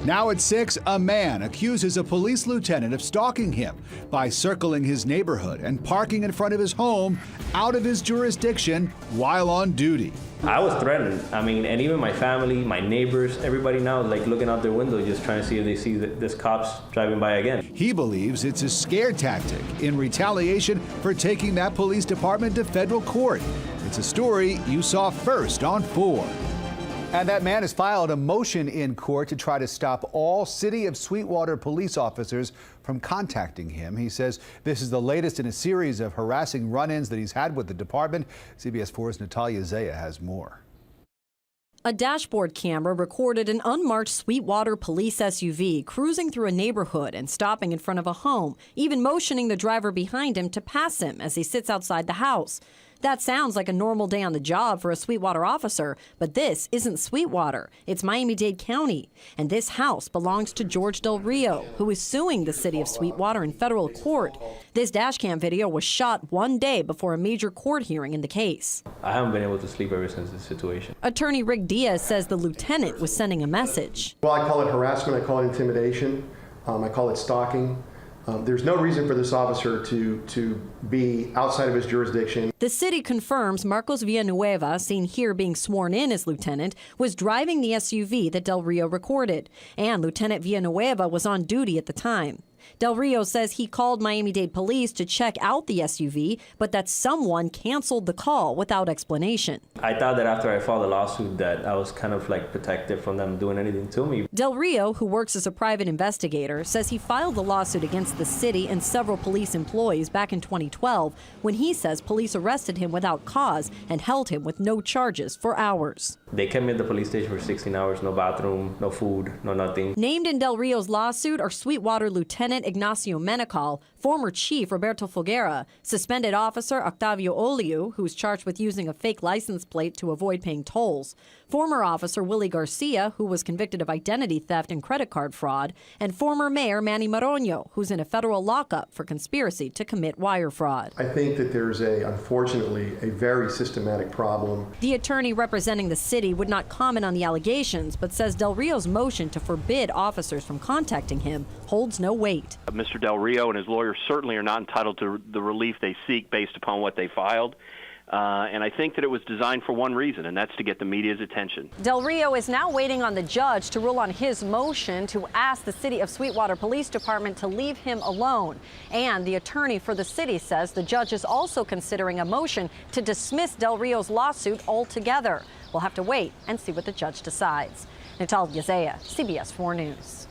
Now at 6, a man accuses a police lieutenant of stalking him by circling his neighborhood and parking in front of his home out of his jurisdiction while on duty. I was threatened. I mean, and even my family, my neighbors, everybody now is like looking out their window just trying to see if they see this cops driving by again. He believes it's a scare tactic in retaliation for taking that police department to federal court. It's a story you saw first on 4. And that man has filed a motion in court to try to stop all City of Sweetwater police officers from contacting him. He says this is the latest in a series of harassing run-ins that he's had with the department. CBS 4's Natalia Zaya has more. A dashboard camera recorded an unmarked Sweetwater police SUV cruising through a neighborhood and stopping in front of a home, even motioning the driver behind him to pass him as he sits outside the house. That sounds like a normal day on the job for a Sweetwater officer, but this isn't Sweetwater. It's Miami-Dade County. And this house belongs to George Del Rio, who is suing the city of Sweetwater in federal court. This dashcam video was shot one day before a major court hearing in the case. I haven't been able to sleep ever since this situation. Attorney Rick Diaz says the lieutenant was sending a message. Well, I call it harassment, I call it intimidation, I call it stalking. There's no reason for this officer to be outside of his jurisdiction. The city confirms Marcos Villanueva, seen here being sworn in as lieutenant, was driving the SUV that Del Rio recorded. And Lieutenant Villanueva was on duty at the time. Del Rio says he called Miami-Dade police to check out the SUV, but that someone canceled the call without explanation. I thought that after I filed the lawsuit that I was kind of like protected from them doing anything to me. Del Rio, who works as a private investigator, says he filed the lawsuit against the city and several police employees back in 2012 when he says police arrested him without cause and held him with no charges for hours. They kept me at the police station for 16 hours, no bathroom, no food, no nothing. Named in Del Rio's lawsuit are Sweetwater Lieutenant Ignacio Menecal, former Chief Roberto Folguera, suspended officer Octavio Oliu, who's charged with using a fake license plate to avoid paying tolls, former officer Willie Garcia, who was convicted of identity theft and credit card fraud, and former Mayor Manny Maronio, who's in a federal lockup for conspiracy to commit wire fraud. I think that there's unfortunately, a very systematic problem. The attorney representing the city would not comment on the allegations, but says Del Rio's motion to forbid officers from contacting him holds no weight. Mr. Del Rio and his lawyers certainly are not entitled to the relief they seek based upon what they filed. And I think that it was designed for one reason, and that's to get the media's attention. Del Rio is now waiting on the judge to rule on his motion to ask the City of Sweetwater Police Department to leave him alone. And the attorney for the city says the judge is also considering a motion to dismiss Del Rio's lawsuit altogether. We'll have to wait and see what the judge decides. Natalia Zaya, CBS 4 News.